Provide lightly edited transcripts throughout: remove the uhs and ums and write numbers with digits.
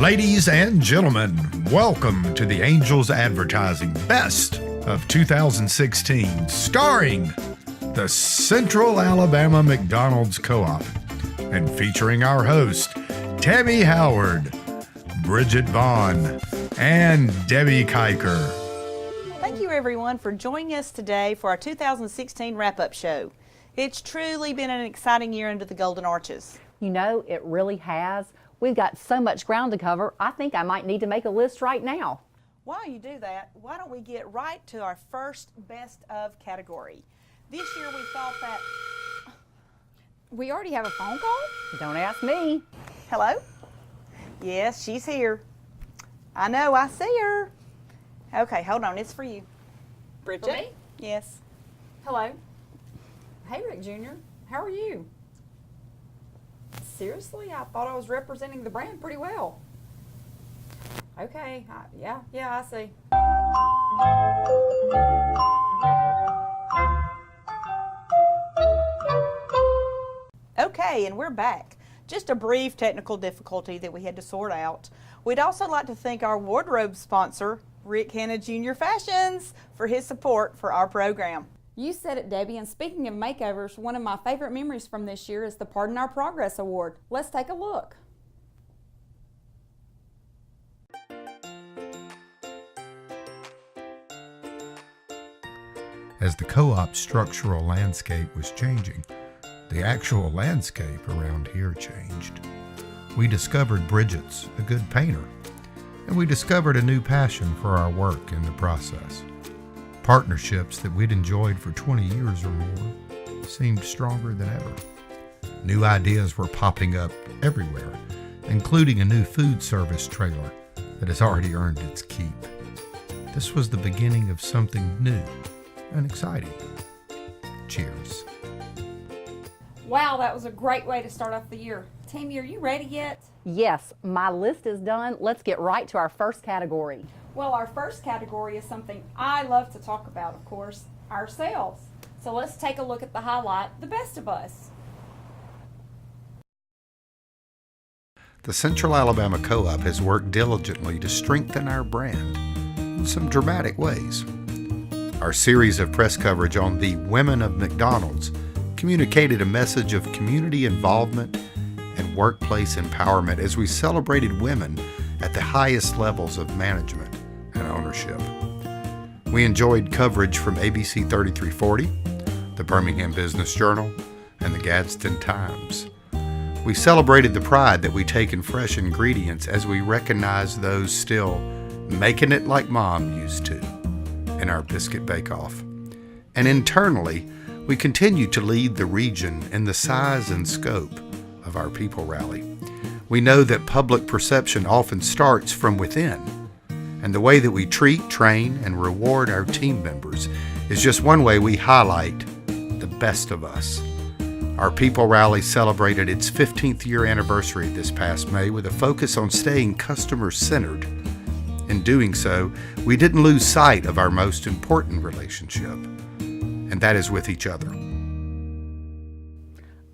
Ladies and gentlemen, welcome to the Angels Advertising Best of 2016, starring the Central Alabama McDonald's Co-op and featuring our host, Tammy Howard, Bridget Vaughn, and Debbie Kiker. Thank you everyone for joining us today for our 2016 wrap-up show. It's truly been an exciting year under the Golden Arches. You know, it really has. We've got so much ground to cover, I think I might need to make a list right now. While you do that, why don't we get right to our first best of category. This year we thought that... We already have a phone call? Don't ask me. Hello? Yes, she's here. I know, I see her. Okay, hold on, it's for you. Bridget? For me? Yes. Hello. Hey, Rick Jr. How are you? Seriously? I thought I was representing the brand pretty well. Okay. Yeah, I see. Okay, and we're back. Just a brief technical difficulty that we had to sort out. We'd also like to thank our wardrobe sponsor, Rick Hanna Jr. Fashions, for his support for our program. You said it, Debbie, and speaking of makeovers, one of my favorite memories from this year is the Pardon Our Progress Award. Let's take a look. As the co-op structural landscape was changing, the actual landscape around here changed. We discovered Bridget's a good painter, and we discovered a new passion for our work in the process. Partnerships that we'd enjoyed for 20 years or more seemed stronger than ever. New ideas were popping up everywhere, including a new food service trailer that has already earned its keep. This was the beginning of something new and exciting. Cheers. Wow, that was a great way to start off the year. Tammy, are you ready yet? Yes, my list is done. Let's get right to our first category. Well, our first category is something I love to talk about, of course, our sales. So let's take a look at the highlight, the best of us. The Central Alabama Co-op has worked diligently to strengthen our brand in some dramatic ways. Our series of press coverage on the Women of McDonald's communicated a message of community involvement and workplace empowerment as we celebrated women at the highest levels of management and ownership. We enjoyed coverage from ABC 3340, the Birmingham Business Journal, and the Gadsden Times. We celebrated the pride that we take in fresh ingredients as we recognize those still making it like Mom used to in our biscuit bake-off. And internally, we continue to lead the region in the size and scope of our People Rally. We know that public perception often starts from within, and the way that we treat, train, and reward our team members is just one way we highlight the best of us. Our People Rally celebrated its 15th year anniversary this past May with a focus on staying customer-centered. In doing so, we didn't lose sight of our most important relationship, and that is with each other.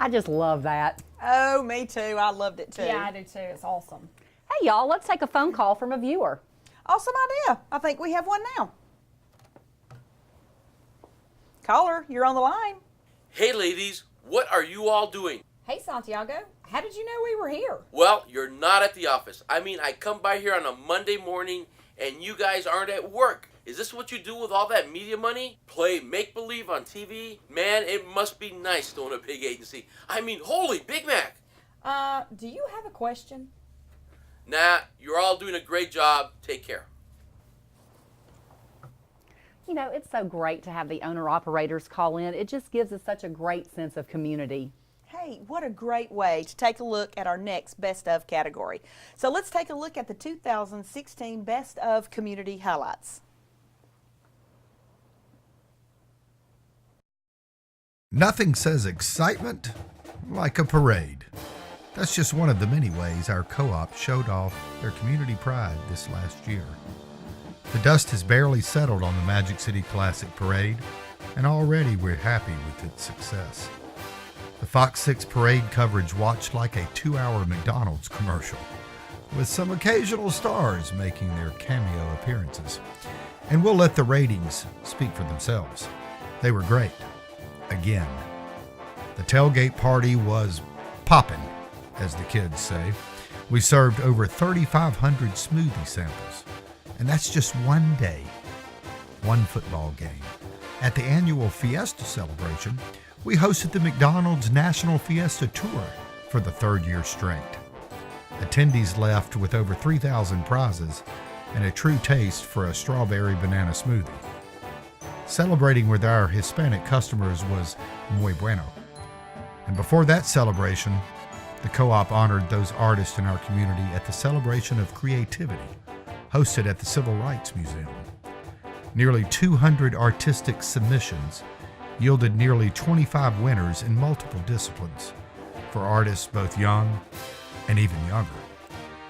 I just love that. Oh, me too. I loved it too. Yeah, I do too. It's awesome. Hey y'all, let's take a phone call from a viewer. Awesome idea. I think we have one now. Caller, you're on the line. Hey ladies, what are you all doing? Hey, Santiago, how did you know we were here? Well, you're not at the office. I mean, I come by here on a Monday morning and you guys aren't at work. Is this what you do with all that media money? Play make-believe on TV? Man, it must be nice to own a big agency. I mean, holy Big Mac! Do you have a question? Nah, you're all doing a great job. Take care. You know, it's so great to have the owner-operators call in. It just gives us such a great sense of community. Hey, what a great way to take a look at our next Best Of category. So let's take a look at the 2016 Best Of Community Highlights. Nothing says excitement like a parade. That's just one of the many ways our co-op showed off their community pride this last year. The dust has barely settled on the Magic City Classic Parade, and already we're happy with its success. The Fox 6 parade coverage watched like a 2-hour McDonald's commercial, with some occasional stars making their cameo appearances. And we'll let the ratings speak for themselves. They were great. Again. The tailgate party was poppin', as the kids say. We served over 3,500 smoothie samples. And that's just one day, one football game. At the annual Fiesta celebration, we hosted the McDonald's National Fiesta Tour for the third year straight. Attendees left with over 3,000 prizes and a true taste for a strawberry banana smoothie. Celebrating with our Hispanic customers was muy bueno. And before that celebration, the co-op honored those artists in our community at the Celebration of Creativity, hosted at the Civil Rights Museum. Nearly 200 artistic submissions yielded nearly 25 winners in multiple disciplines for artists both young and even younger.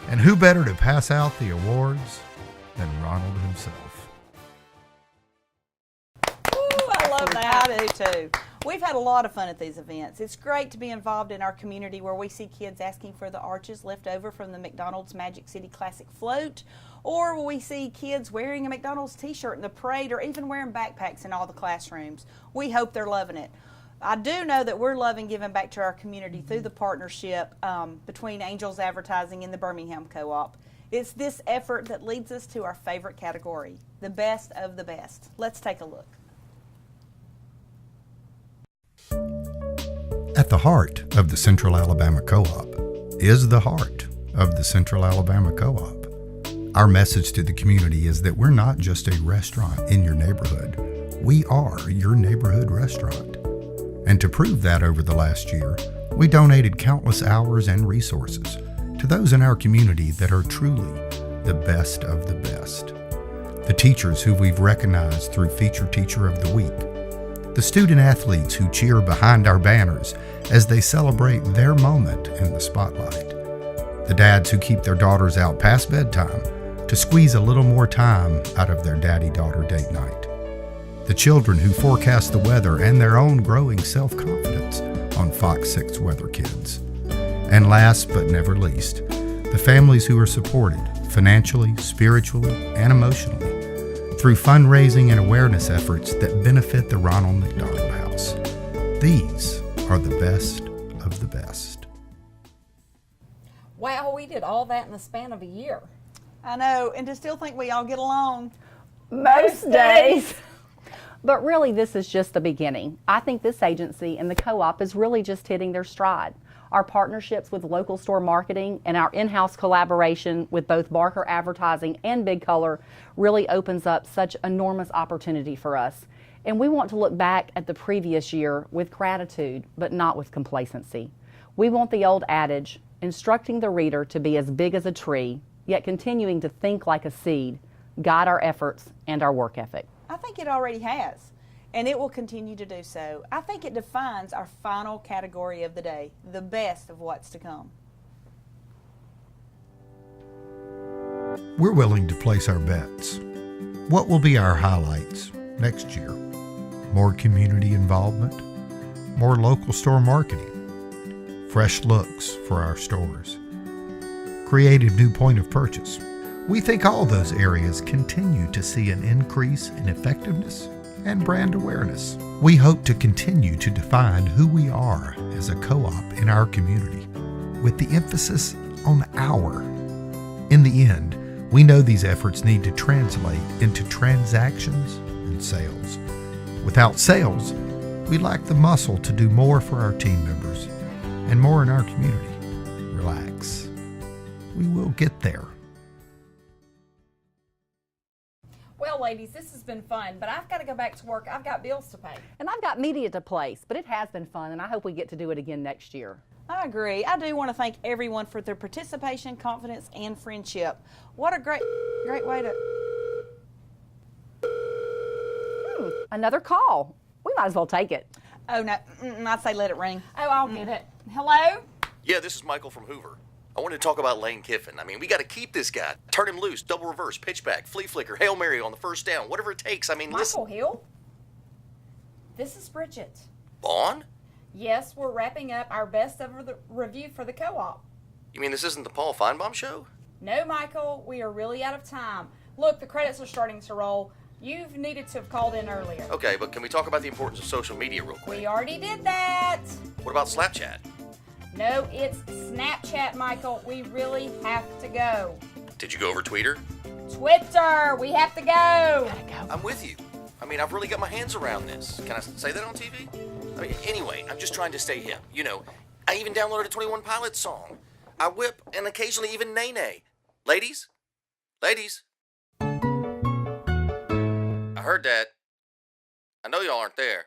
And who better to pass out the awards than Ronald himself? Ooh, I love that. I do too. We've had a lot of fun at these events. It's great to be involved in our community where we see kids asking for the arches left over from the McDonald's Magic City Classic float, or we see kids wearing a McDonald's t-shirt in the parade, or even wearing backpacks in all the classrooms. We hope they're loving it. I do know that we're loving giving back to our community through the partnership between Angels Advertising and the Birmingham Co-op. It's this effort that leads us to our favorite category, the best of the best. Let's take a look. At the heart of the Central Alabama Co-op is the heart of the Central Alabama Co-op. Our message to the community is that we're not just a restaurant in your neighborhood. We are your neighborhood restaurant. And to prove that over the last year, we donated countless hours and resources to those in our community that are truly the best of the best. The teachers who we've recognized through Feature Teacher of the Week, the student athletes who cheer behind our banners as they celebrate their moment in the spotlight, the dads who keep their daughters out past bedtime to squeeze a little more time out of their daddy-daughter date night, the children who forecast the weather and their own growing self-confidence on Fox 6 Weather Kids, and last but never least, the families who are supported financially, spiritually, and emotionally through fundraising and awareness efforts that benefit the Ronald McDonald House. These are the best of the best. Wow, we did all that in the span of a year. I know, and to still think we all get along. Most days. But really, this is just the beginning. I think this agency and the co-op is really just hitting their stride. Our partnerships with local store marketing and our in-house collaboration with both Barker Advertising and Big Color really opens up such enormous opportunity for us. And we want to look back at the previous year with gratitude, but not with complacency. We want the old adage, instructing the reader to be as big as a tree, yet continuing to think like a seed, guide our efforts and our work ethic. I think it already has, and it will continue to do so. I think it defines our final category of the day, the best of what's to come. We're willing to place our bets. What will be our highlights next year? More community involvement, more local store marketing, fresh looks for our stores, creative new point of purchase. We think all those areas continue to see an increase in effectiveness and brand awareness. We hope to continue to define who we are as a co-op in our community, with the emphasis on our. In the end, we know these efforts need to translate into transactions and sales. Without sales, we lack the muscle to do more for our team members and more in our community. Relax. We will get there. Well, ladies, this has been fun, but I've got to go back to work. I've got bills to pay. And I've got media to place, but it has been fun, and I hope we get to do it again next year. I agree. I do want to thank everyone for their participation, confidence, and friendship. What a great way to... Another call. We might as well take it. Oh, no, I'd say let it ring. Oh, I'll get it. Hello? Yeah, this is Michael from Hoover. I wanted to talk about Lane Kiffin. I mean, we got to keep this guy. Turn him loose, double reverse, pitch back, flea flicker, Hail Mary on the first down, whatever it takes. I mean, Michael Hill? This is Bridget. Vaughn? Yes, we're wrapping up our best ever review for the co-op. You mean this isn't the Paul Feinbaum show? No, Michael, we are really out of time. Look, the credits are starting to roll. You've needed to have called in earlier. Okay, but can we talk about the importance of social media real quick? We already did that. What about Snapchat? No, it's Snapchat, Michael. We really have to go. Did you go over Twitter? Twitter, we have to go. I'm with you. I mean, I've really got my hands around this. Can I say that on TV? I mean, anyway, I'm just trying to stay hip. You know, I even downloaded a 21 Pilots song. I whip and occasionally even nay-nay. Ladies? Ladies? I heard that. I know y'all aren't there.